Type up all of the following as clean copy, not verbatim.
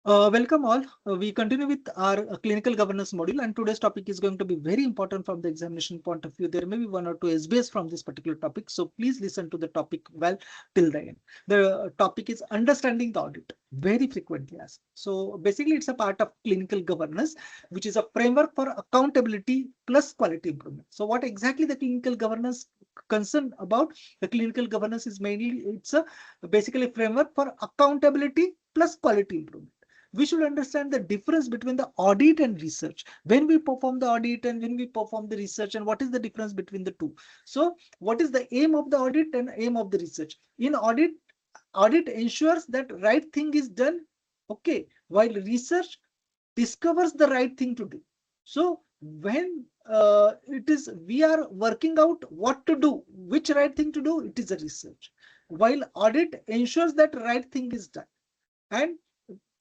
Welcome all. We continue with our clinical governance module, and today's topic is going to be very important from the examination point of view. There may be one or two SBS from this particular topic, so please listen to the topic well till the end. The topic is understanding the audit, very frequently asked. So basically, it's a part of clinical governance, which is a framework for accountability plus quality improvement. So what exactly the clinical governance concern about? The clinical governance is mainly it's a basically framework for accountability plus quality improvement. We should understand the difference between the audit and research. When we perform the audit and when we perform the research, and what is the difference between the two? So what is the aim of the audit and aim of the research? In audit ensures that right thing is done, okay, while research discovers the right thing to do. So when it is we are working out what to do, which right thing to do, it is a research, while audit ensures that right thing is done. And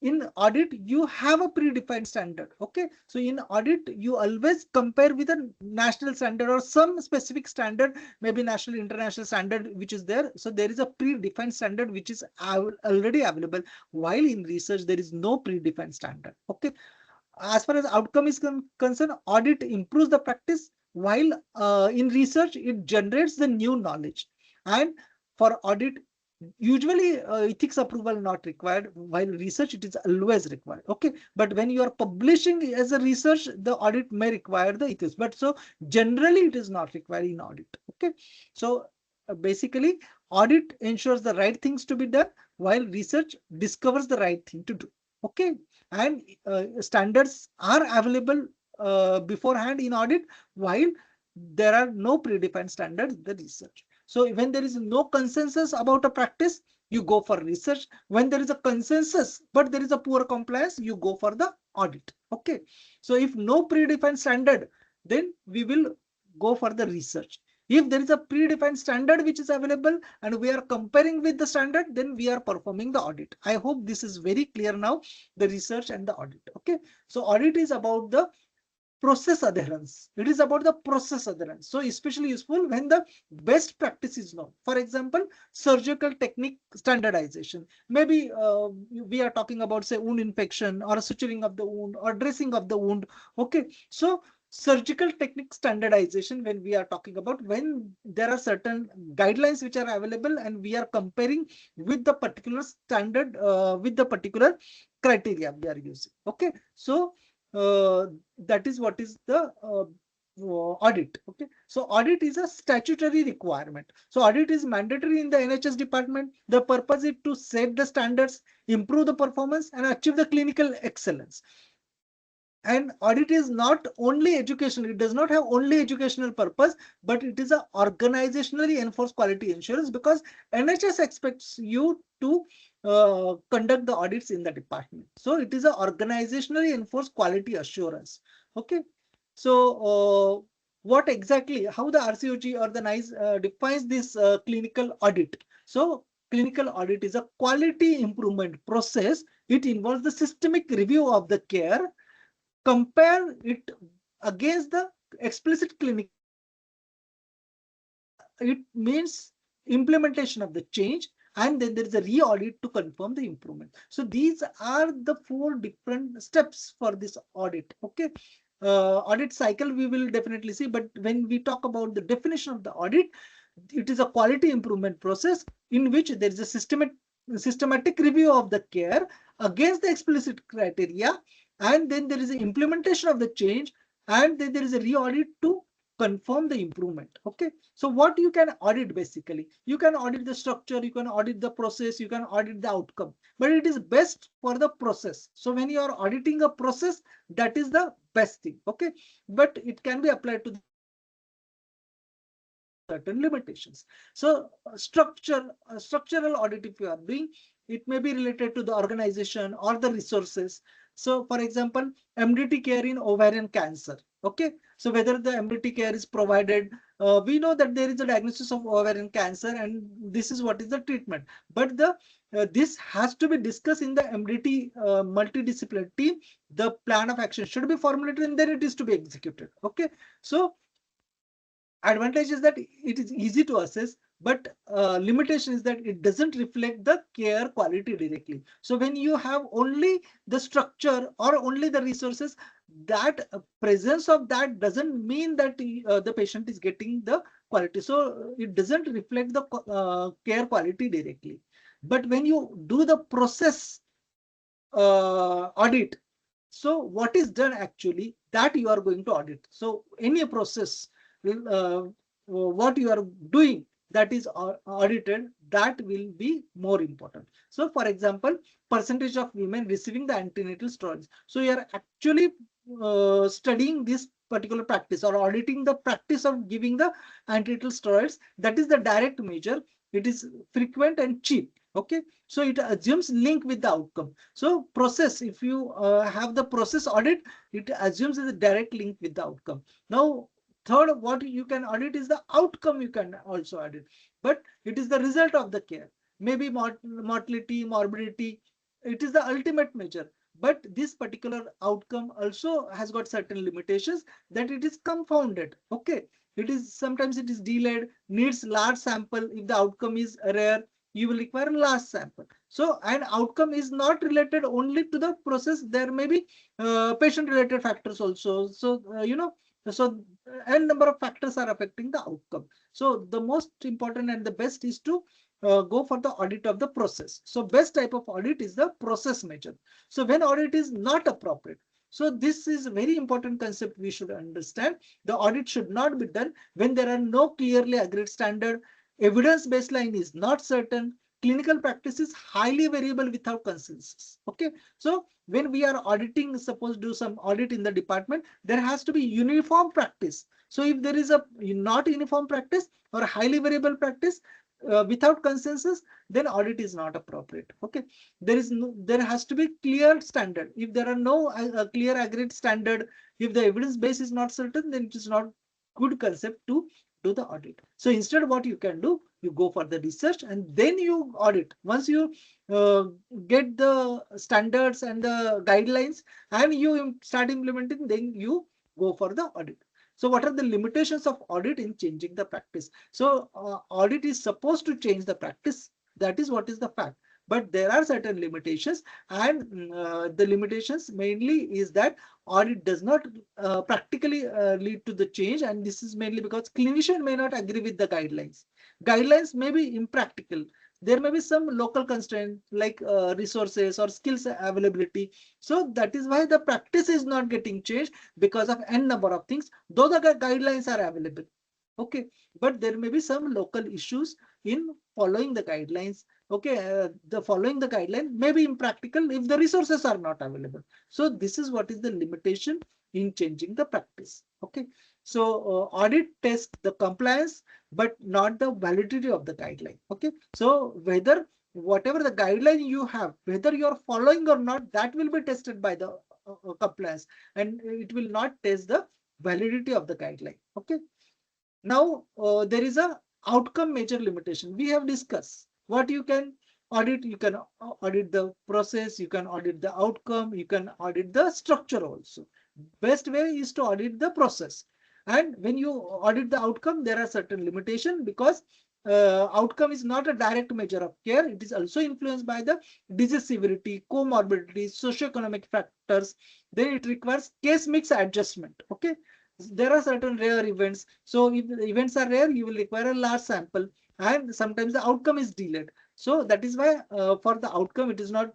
in audit you have a predefined standard. Okay, so in audit you always compare with a national standard or some specific standard, maybe national international standard which is there. So there is a predefined standard which is already available, while in research there is no predefined standard. Okay, as far as outcome is concerned, audit improves the practice, while in research it generates the new knowledge. And for audit, usually ethics approval not required, while research it is always required. Okay, but when you are publishing as a research, the audit may require the ethics, but so generally it is not required in audit. Okay, so basically audit ensures the right things to be done, while research discovers the right thing to do. Okay, and standards are available beforehand in audit, while there are no predefined standards in the research. So when there is no consensus about a practice, you go for research. When there is a consensus but there is a poor compliance, you go for the audit. Okay, so if no predefined standard, then we will go for the research. If there is a predefined standard which is available and we are comparing with the standard, then we are performing the audit. I hope this is very clear now, the research and the audit. Okay, so audit is about the process adherence. It is about the process adherence. So especially useful when the best practice is known. For example, surgical technique standardization. Maybe we are talking about, say, wound infection or suturing of the wound or dressing of the wound. Okay, so surgical technique standardization, when we are talking about, when there are certain guidelines which are available and we are comparing with the particular standard, with the particular criteria we are using. Okay, so that is what is the audit. Okay, so audit is a statutory requirement. So audit is mandatory in the NHS department. The purpose is to set the standards, improve the performance, and achieve the clinical excellence. And audit is not only educational, it does not have only educational purpose, but it is a organizationally enforced quality assurance, because NHS expects you to conduct the audits in the department. So it is a organizationally enforced quality assurance. Okay, so what exactly, how the RCOG or the NICE defines this clinical audit? So clinical audit is a quality improvement process. It involves the systemic review of the care, compare it against the explicit clinical. It means implementation of the change, and then there is a re-audit to confirm the improvement. So these are the 4 different steps for this audit. Okay, audit cycle we will definitely see, but when we talk about the definition of the audit, it is a quality improvement process in which there is a systematic review of the care against the explicit criteria, and then there is an implementation of the change, and then there is a re-audit to confirm the improvement. Okay, so what you can audit, basically you can audit the structure, you can audit the process, you can audit the outcome, but it is best for the process. So when you are auditing a process, that is the best thing. Okay, but it can be applied to certain limitations. So structural audit, if you are doing, it may be related to the organization or the resources. So for example, MDT care in ovarian cancer. Okay, so whether the MDT care is provided, we know that there is a diagnosis of ovarian cancer and this is what is the treatment, but the this has to be discussed in the MDT multidisciplinary team. The plan of action should be formulated and then it is to be executed. Okay, so advantage is that it is easy to assess. but limitation is that it doesn't reflect the care quality directly. So when you have only the structure or only the resources, that presence of that doesn't mean that the patient is getting the quality. So it doesn't reflect the care quality directly. But when you do the process audit, so what is done actually, that you are going to audit. So any process, what you are doing, that is audited, that will be more important. So for example, percentage of women receiving the antenatal steroids. So you are actually studying this particular practice or auditing the practice of giving the antenatal steroids. That is the direct measure. It is frequent and cheap. Okay, so it assumes link with the outcome. So process, if you have the process audit, it assumes a direct link with the outcome. Now, third, what you can audit is the outcome. You can also audit, but it is the result of the care. Maybe mortality, morbidity, it is the ultimate measure. But this particular outcome also has got certain limitations, that it is confounded. Okay, it is sometimes it is delayed, needs large sample. If the outcome is rare, you will require large sample. So an outcome is not related only to the process. There may be patient related factors also. So so n number of factors are affecting the outcome. So the most important and the best is to go for the audit of the process. So best type of audit is the process measure. So when audit is not appropriate, so this is a very important concept we should understand. The audit should not be done when there are no clearly agreed standard, evidence baseline is not certain, clinical practice is highly variable without consensus. Okay, so when we are auditing, suppose do some audit in the department, there has to be uniform practice. So if there is a not uniform practice or highly variable practice without consensus, then audit is not appropriate. Okay, there has to be clear standard. If there are no clear agreed standard, if the evidence base is not certain, then it is not good concept to do the audit. So instead, what you can do, you go for the research and then you audit. Once you get the standards and the guidelines and you start implementing, then you go for the audit. So what are the limitations of audit in changing the practice? So audit is supposed to change the practice. That is what is the fact. But there are certain limitations, and the limitations mainly is that audit does not practically lead to the change, and this is mainly because clinician may not agree with the guidelines. Guidelines may be impractical. There may be some local constraint like resources or skills availability. So that is why the practice is not getting changed, because of n number of things, though the guidelines are available. Okay, but there may be some local issues in following the guidelines. Okay, the following the guideline may be impractical if the resources are not available. So this is what is the limitation in changing the practice. Okay, so audit test the compliance but not the validity of the guideline. Okay, so whether whatever the guideline you have, whether you are following or not, that will be tested by the compliance, and it will not test the validity of the guideline. Okay, now there is a outcome measure limitation. We have discussed what you can audit. You can audit the process, you can audit the outcome, you can audit the structure also. Best way is to audit the process. And when you audit the outcome, there are certain limitations, because outcome is not a direct measure of care. It is also influenced by the disease severity, comorbidity, socioeconomic factors. Then it requires case mix adjustment. Okay, there are certain rare events. So if the events are rare, you will require a large sample, and sometimes the outcome is delayed. So that is why for the outcome, it is not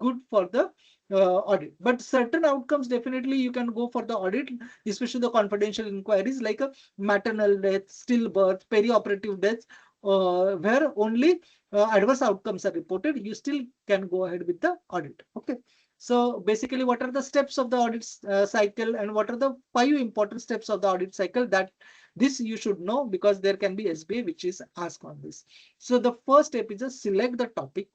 good for the audit. But certain outcomes, definitely you can go for the audit, especially the confidential inquiries like a maternal death, stillbirth, perioperative deaths, where only adverse outcomes are reported. You still can go ahead with the audit. Okay. So basically, what are the steps of the audit cycle, and what are the 5 important steps of the audit cycle? That this you should know, because there can be SBA which is asked on this. So the first step is to select the topic.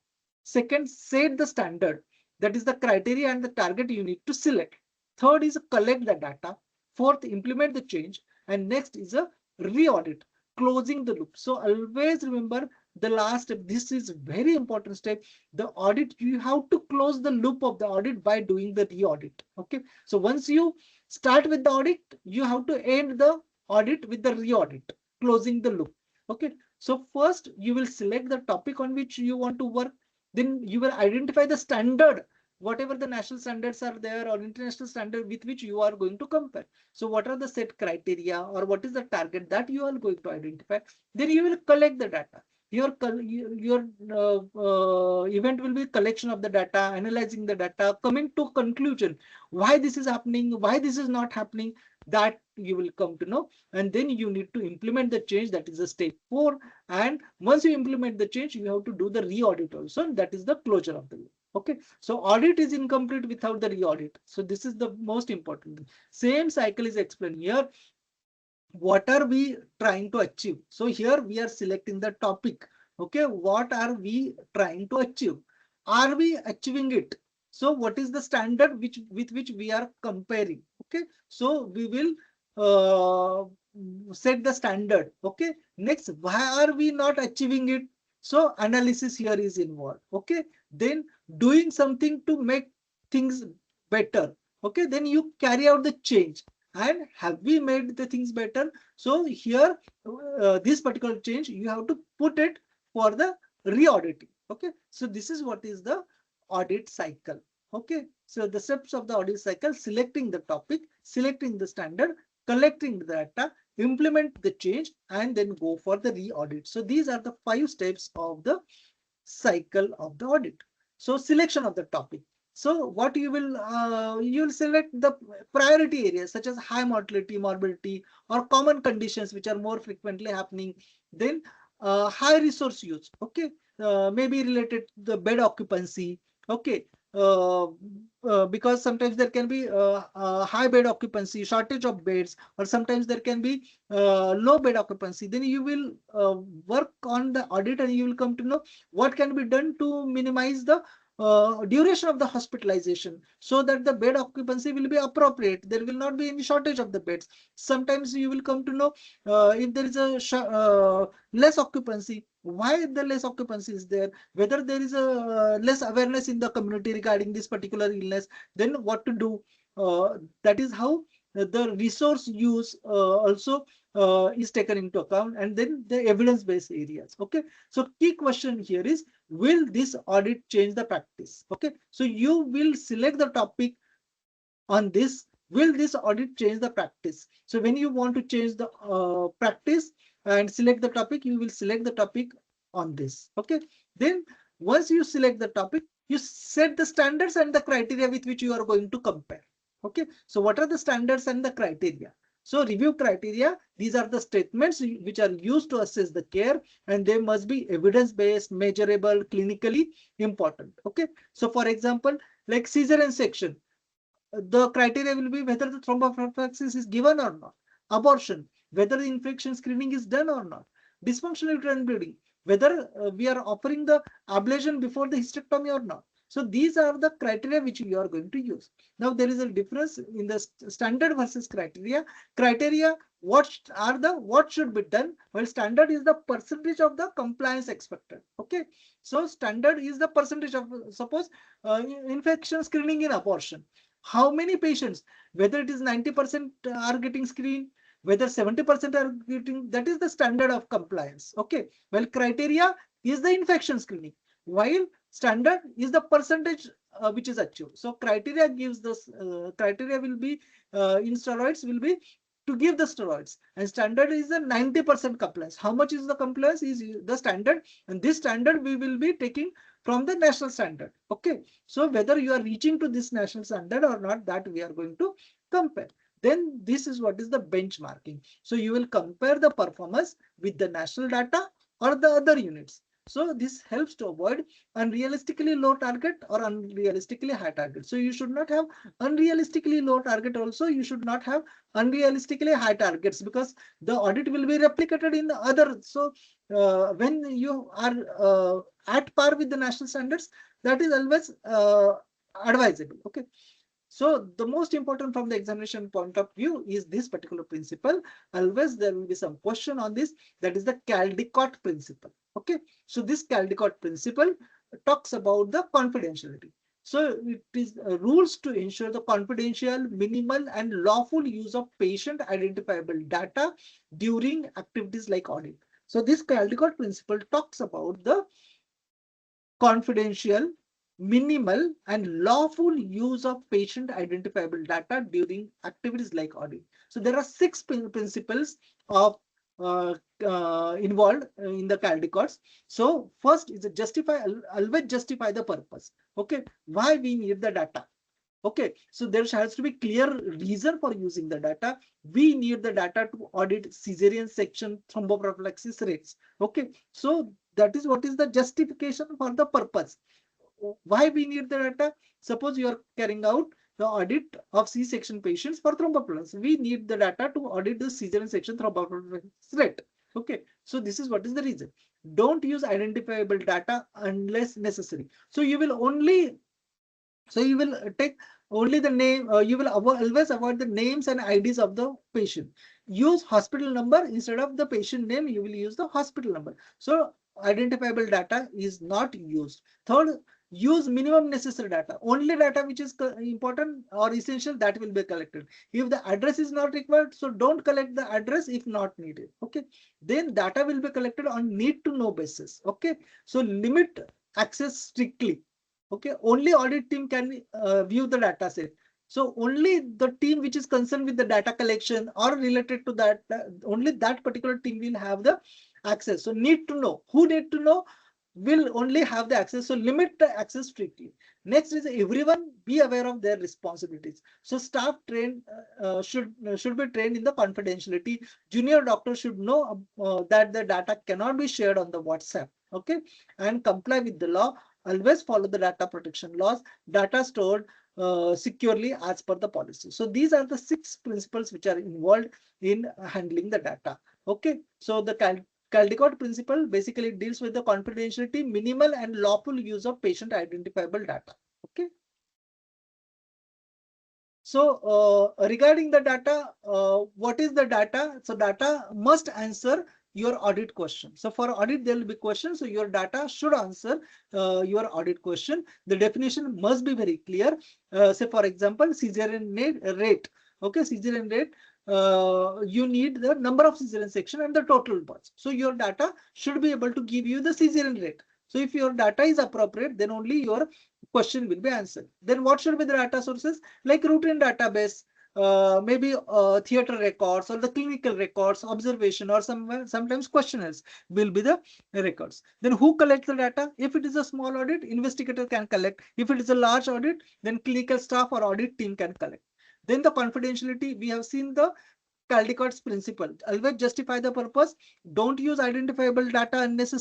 Second, set the standard. That is the criteria and the target you need to select. Third is collect the data. Fourth, implement the change. And next is a re-audit, closing the loop. So always remember the last step. This is very important step. The audit, you have to close the loop of the audit by doing the re-audit. Okay. So once you start with the audit, you have to end the audit with the re-audit, closing the loop. Okay. So first you will select the topic on which you want to work. Then you will identify the standard, whatever the national standards are there or international standard with which you are going to compare. So what are the set criteria or what is the target that you are going to identify? Then you will collect the data. Your event will be collection of the data, analyzing the data, coming to conclusion why this is happening, why this is not happening, that you will come to know. And then you need to implement the change, that is the step 4. And once you implement the change, you have to do the re-audit also, that is the closure of the loop. Okay, so audit is incomplete without the re-audit. So this is the most important thing. Same cycle is explained here. What are we trying to achieve? So here we are selecting the topic. Okay, what are we trying to achieve? Are we achieving it? So what is the standard with which we are comparing? Okay, so we will set the standard. Okay, next, why are we not achieving it? So analysis here is involved. Okay, then doing something to make things better. Okay, then you carry out the change. And have we made the things better? So here, this particular change, you have to put it for the re-auditing. Okay, so this is what is the audit cycle. Okay, so the steps of the audit cycle: selecting the topic, selecting the standard, collecting the data, implement the change, and then go for the re-audit. So these are the 5 steps of the cycle of the audit. So selection of the topic. So what you will select the priority areas such as high mortality, morbidity, or common conditions which are more frequently happening. Then high resource use. Okay, maybe related to the bed occupancy. Okay, because sometimes there can be high bed occupancy, shortage of beds, or sometimes there can be low bed occupancy. Then you will work on the audit and you will come to know what can be done to minimize the duration of the hospitalization so that the bed occupancy will be appropriate. There will not be any shortage of the beds. Sometimes you will come to know if there is a less occupancy, why the less occupancy is there, whether there is a less awareness in the community regarding this particular illness, then what to do. That is how the resource use also is taken into account, and then the evidence-based areas. Okay, so key question here is, will this audit change the practice? Okay, so you will select the topic on this. Will this audit change the practice? So when you want to change the practice and select the topic, you will select the topic on this. Okay, then once you select the topic, you set the standards and the criteria with which you are going to compare. Okay, so what are the standards and the criteria? So review criteria, these are the statements which are used to assess the care, and they must be evidence-based, measurable, clinically important. Okay, so for example, like cesarean section, the criteria will be whether the thromboprophylaxis is given or not. Abortion, whether the infection screening is done or not. Dysfunctional uterine bleeding, whether we are offering the ablation before the hysterectomy or not. So these are the criteria which you are going to use. Now there is a difference in the standard versus criteria. Criteria, what should be done, while standard is the percentage of the compliance expected. Okay, so standard is the percentage of, suppose infection screening in abortion, how many patients, whether it is 90% are getting screened, whether 70% are getting, that is the standard of compliance. Okay, well, criteria is the infection screening, while standard is the percentage which is achieved. So criteria gives this criteria will be in steroids will be to give the steroids, and standard is the 90% compliance. How much is the compliance is the standard, and this standard we will be taking from the national standard. Okay, so whether you are reaching to this national standard or not, that we are going to compare. Then this is what is the benchmarking. So you will compare the performance with the national data or the other units. So this helps to avoid unrealistically low target or unrealistically high target. So you should not have unrealistically low target also. You should not have unrealistically high targets, because the audit will be replicated in the other. So when you are at par with the national standards, that is always advisable. Okay, so the most important from the examination point of view is this particular principle. Always there will be some question on this, that is the Caldicott principle. Okay, so this Caldicott principle talks about the confidentiality. So it is rules to ensure the confidential, minimal, and lawful use of patient identifiable data during activities like audit. So this Caldicott principle talks about the confidential, minimal, and lawful use of patient identifiable data during activities like audit. So there are six principles of uh, involved in the Caldicotts. So first is always justify the purpose. Okay, why we need the data. Okay, so there has to be clear reason for using the data. We need the data to audit cesarean section thromboprophylaxis rates. Okay, so that is what is the justification for the purpose. Why we need the data? Suppose you are carrying out the audit of C-section patients for thromboprophylaxis. We need the data to audit the cesarean section thromboprophylaxis rate. Okay, so this is what is the reason. Don't use identifiable data unless necessary. So you will take only the name. You will always avoid the names and IDs of the patient. Use hospital number instead of the patient name. You will use the hospital number. So identifiable data is not used. Third, use minimum necessary data. Only data which is important or essential, that will be collected. If the address is not required, so don't collect the address if not needed. Okay, then data will be collected on need to know basis. Okay, so limit access strictly. Okay, only audit team can view the data set. So only the team which is concerned with the data collection or related to that, only that particular team will have the access. So need to know, who need to know will only have the access. So limit the access strictly. Next is everyone be aware of their responsibilities. So staff trained should be trained in the confidentiality. Junior doctors should know that the data cannot be shared on the WhatsApp. Okay, and comply with the law. Always follow the data protection laws. Data stored securely as per the policy. So these are the 6 principles which are involved in handling the data. Okay, so the Caldicott principle basically deals with the confidentiality, minimal and lawful use of patient identifiable data. Okay. So regarding the data, what is the data? So data must answer your audit question. So for audit, there will be questions. So your data should answer your audit question. The definition must be very clear. Say for example, cesarean rate. Okay, cesarean rate. You need the number of cesarean section and the total births. So your data should be able to give you the cesarean rate. So if your data is appropriate, then only your question will be answered. Then what should be the data sources? Like routine database, maybe theater records or the clinical records, observation, or sometimes questionnaires will be the records. Then who collects the data? If it is a small audit, investigator can collect. If it is a large audit, then clinical staff or audit team can collect. Then the confidentiality, we have seen the Caldicott's principle. Always justify the purpose. Don't use identifiable data unless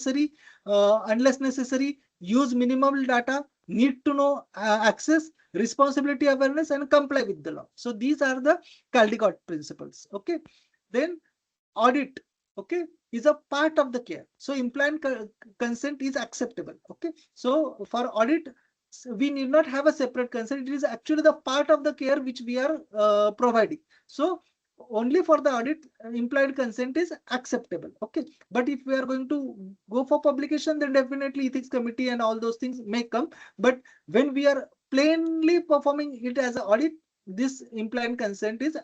necessary. Use minimal data. Need to know access, responsibility awareness, and comply with the law. So these are the Caldicott principles. Okay. Then audit. Okay, is a part of the care. So implied consent is acceptable. Okay. So for audit, we need not have a separate consent. It is actually the part of the care which we are providing. So only for the audit, implied consent is acceptable. Okay, but if we are going to go for publication, then definitely ethics committee and all those things may come. But when we are plainly performing it as an audit, this implied consent is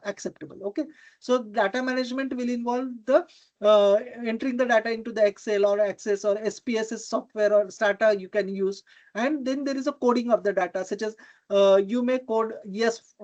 acceptable. Okay, so data management will involve the entering the data into the Excel or Access or SPSS software or Stata you can use. And then there is a coding of the data, such as you may code yes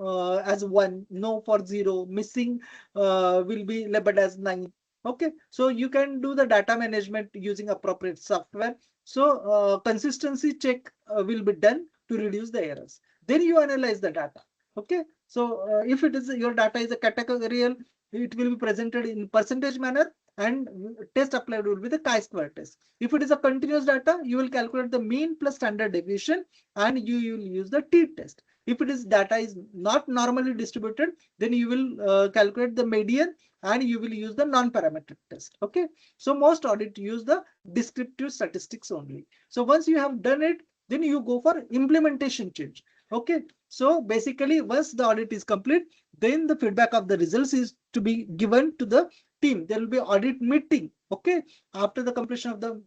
as 1, no for 0, missing will be labeled as 9. Okay, so you can do the data management using appropriate software. So consistency check will be done to reduce the errors. Then you analyze the data. Okay, so if it is your data is a categorical, it will be presented in percentage manner, and test applied will be the chi-square test. If it is a continuous data, you will calculate the mean plus standard deviation, and you will use the t-test. If it is data is not normally distributed, then you will calculate the median, and you will use the non-parametric test. Okay, so most audit use the descriptive statistics only. So once you have done it, then you go for implementation change. Okay, so basically once the audit is complete, then the feedback of the results is to be given to the team. There will be audit meeting. Okay, after the completion of the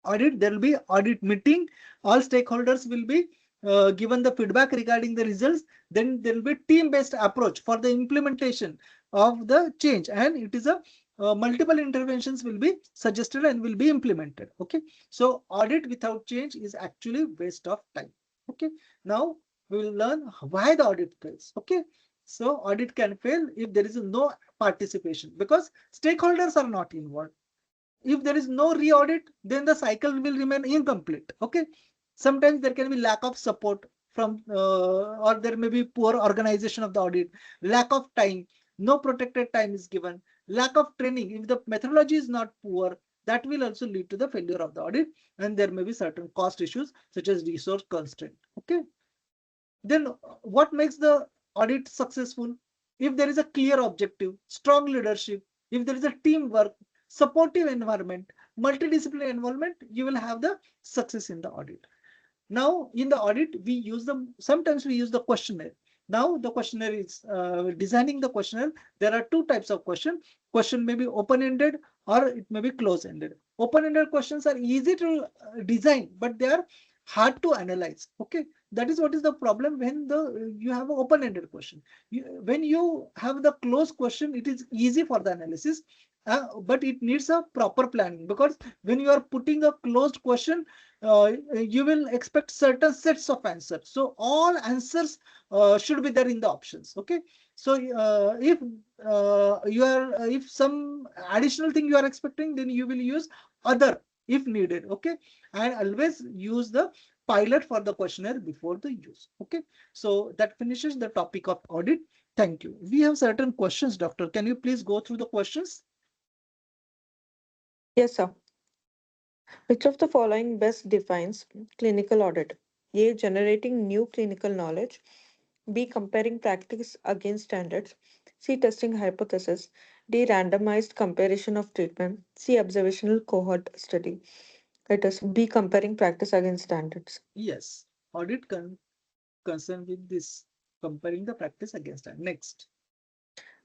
audit, there will be audit meeting. All stakeholders will be given the feedback regarding the results. Then there will be team based approach for the implementation of the change, and it is a multiple interventions will be suggested and will be implemented. Okay, so audit without change is actually waste of time. Okay, now we will learn why the audit fails. Okay, so audit can fail if there is no participation because stakeholders are not involved. If there is no re-audit, then the cycle will remain incomplete. Okay, sometimes there can be lack of support from or there may be poor organization of the audit, lack of time, no protected time is given, lack of training. If the methodology is not poor, that will also lead to the failure of the audit, and there may be certain cost issues such as resource constraint. Okay, then what makes the audit successful? If there is a clear objective, strong leadership, if there is a teamwork, supportive environment, multidisciplinary environment, you will have the success in the audit. Now, in the audit, we use sometimes we use the questionnaire. Now, the questionnaire is designing the questionnaire. There are two types of question. Question may be open-ended or it may be close-ended. Open-ended questions are easy to design, but they are hard to analyze. Okay, that is what is the problem when you have an open-ended question. When you have the closed question, it is easy for the analysis, but it needs a proper planning because when you are putting a closed question, you will expect certain sets of answers. So all answers should be there in the options. Okay. So if some additional thing you are expecting, then you will use other if needed. Okay. And always use the pilot for the questionnaire before the use. Okay. So that finishes the topic of audit. Thank you. We have certain questions, doctor. Can you please go through the questions? Yes, sir. Which of the following best defines clinical audit? A. Generating new clinical knowledge. B. Comparing practice against standards. C. Testing hypothesis. D. Randomized comparison of treatment. C. Observational cohort study. It is B. Comparing practice against standards. Yes. Audit concern with this comparing the practice against that. Next.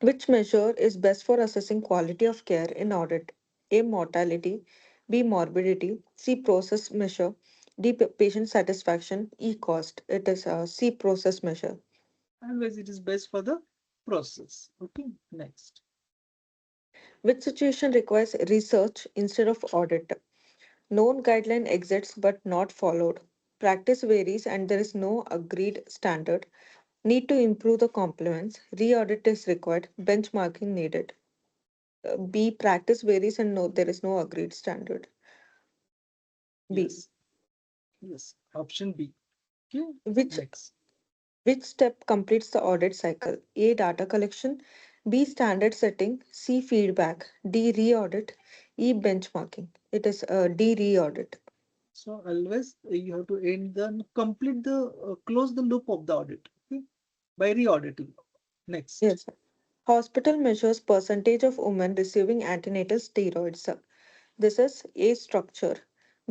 Which measure is best for assessing quality of care in audit? A. Mortality. B. Morbidity. C. Process measure. D. Patient satisfaction. E. Cost. It is C. Process measure. Always it is best for the process. Okay. Next. Which situation requires research instead of audit? Known guideline exists but not followed. Practice varies and there is no agreed standard. Need to improve the compliance. Re-audit is required. Benchmarking needed. B. Practice varies and no, there is no agreed standard. B. Yes. Yes. Option B. Okay. Which Next. which step completes the audit cycle? A. Data collection. B. Standard setting. C. Feedback. D. Re-audit. E. Benchmarking. It is D. Re-audit. So always you have to complete the close the loop of the audit. Okay. By re-auditing. Next. Yes. Hospital measures percentage of women receiving antenatal steroids. This is A. Structure.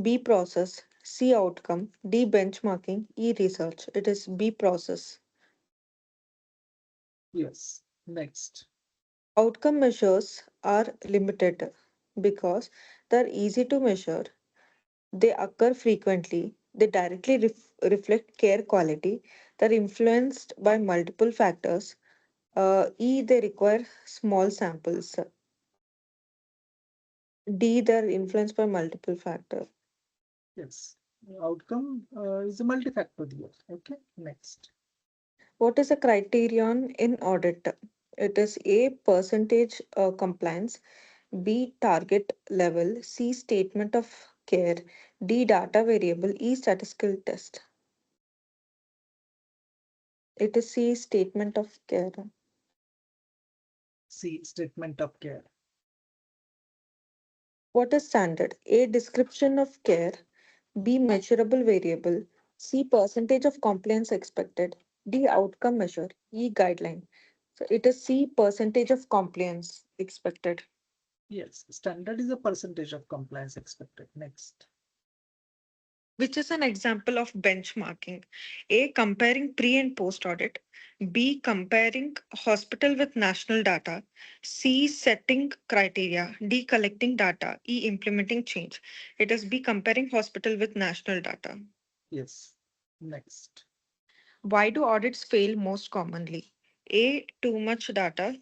B. Process. C. Outcome. D. Benchmarking. E. Research. It is B. Process. Yes. Next. Outcome measures are limited because they're easy to measure. They occur frequently. They directly reflect care quality. They're influenced by multiple factors. E. They require small samples. D. They're influenced by multiple factors. Yes. Outcome is a multifactorial. Okay. Next. What is a criterion in audit? It is A. Percentage compliance. B. Target level. C. Statement of care. D. Data variable. E. Statistical test. It is C. Statement of care. C. Statement of care. What is standard? A. Description of care. B. Measurable variable. C. Percentage of compliance expected. D. Outcome measure. E. Guideline. So it is C. Percentage of compliance expected. Yes. Standard is a percentage of compliance expected. Next. Which is an example of benchmarking. A. Comparing pre and post audit. B. Comparing hospital with national data. C. Setting criteria. D. Collecting data. E. Implementing change. It is B. Comparing hospital with national data. Yes. Next. Why do audits fail most commonly? A. Too much data.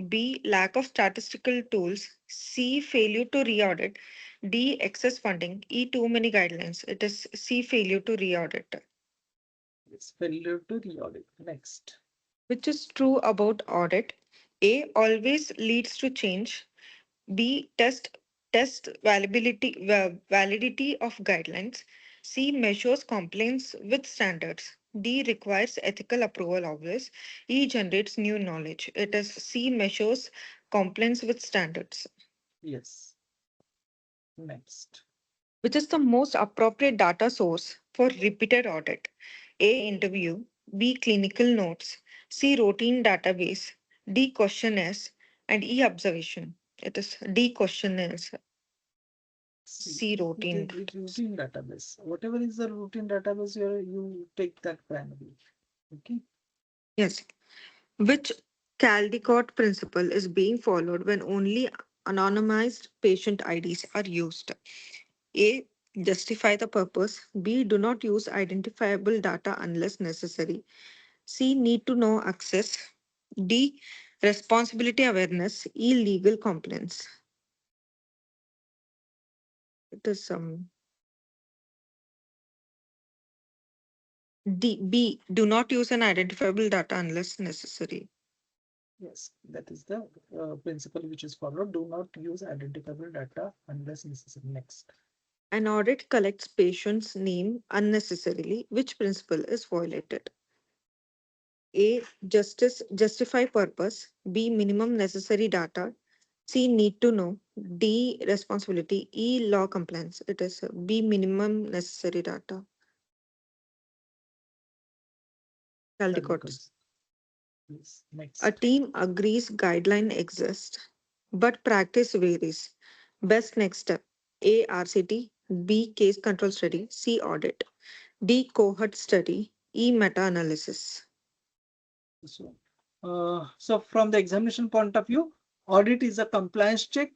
B. Lack of statistical tools. C. Failure to re-audit. D. Excess funding. E. Too many guidelines. It is C. Failure to re-audit. It's failure to re-audit. Next. Which is true about audit? A. Always leads to change. B. Test validity of guidelines. C. Measures compliance with standards. D. Requires ethical approval always. E. Generates new knowledge. It is C. Measures compliance with standards. Yes. Next. Which is the most appropriate data source for repeated audit? A. Interview. B. Clinical notes. C. Routine database. D. Questionnaires. And E. Observation. It is D. Questionnaires. See, C. it Routine. is routine database. Whatever is the routine database, you take that primary. Okay. Yes. Which Caldicott principle is being followed when only anonymized patient IDs are used? A. Justify the purpose. B. Do not use identifiable data unless necessary. C. Need to know access. D. Responsibility awareness. E. Legal compliance. It is D. B. Do not use an identifiable data unless necessary. Yes, that is the principle which is followed. Do not use identifiable data unless necessary. Next. An audit collects patient's name unnecessarily. Which principle is violated? A. Justify purpose. B. Minimum necessary data. C. Need to know. D. Responsibility. E. Law compliance. It is B. Minimum necessary data. Caldicott. Caldicott. Yes. A Next. team agrees guideline exists, but practice varies. Best next step. A. RCT. B. Case control study. C. Audit. D. Cohort study. E. Meta-analysis. So from the examination point of view, audit is a compliance check.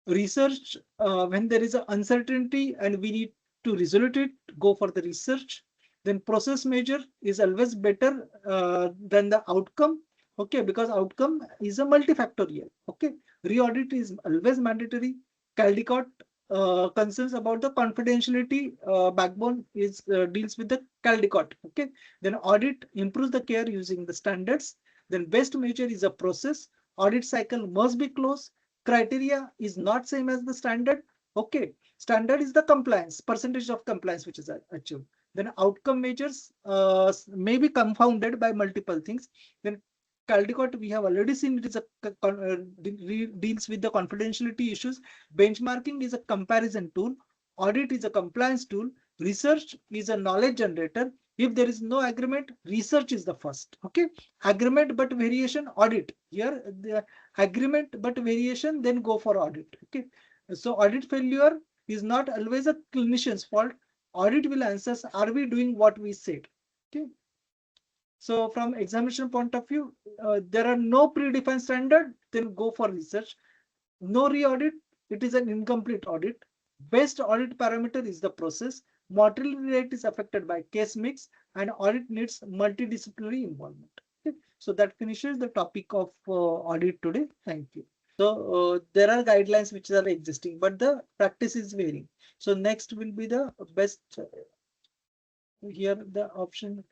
Research, when there is an uncertainty and we need to resolve it, go for the research. Then process measure is always better than the outcome. Okay, because outcome is a multifactorial. Okay, re-audit is always mandatory. Caldicott concerns about the confidentiality backbone is deals with the Caldicott. Okay, then audit improves the care using the standards. Then best measure is a process. Audit cycle must be closed. Criteria is not same as the standard. Okay, standard is the compliance, percentage of compliance which is achieved. Then outcome measures may be confounded by multiple things. Then Caldicott, we have already seen it is a deals with the confidentiality issues. Benchmarking is a comparison tool. Audit is a compliance tool. Research is a knowledge generator. If there is no agreement, research is the first. Okay, agreement but variation, audit. Here the agreement but variation, then go for audit. Okay, so audit failure is not always a clinician's fault. Audit will answer, are we doing what we said? Okay, so from examination point of view, there are no predefined standard, then go for research. No re-audit, it is an incomplete audit. Best audit parameter is the process. Mortality rate is affected by case mix, and audit needs multidisciplinary involvement. Okay. So that finishes the topic of audit today. Thank you. So there are guidelines which are existing, but the practice is varying. So next will be the best. Here the option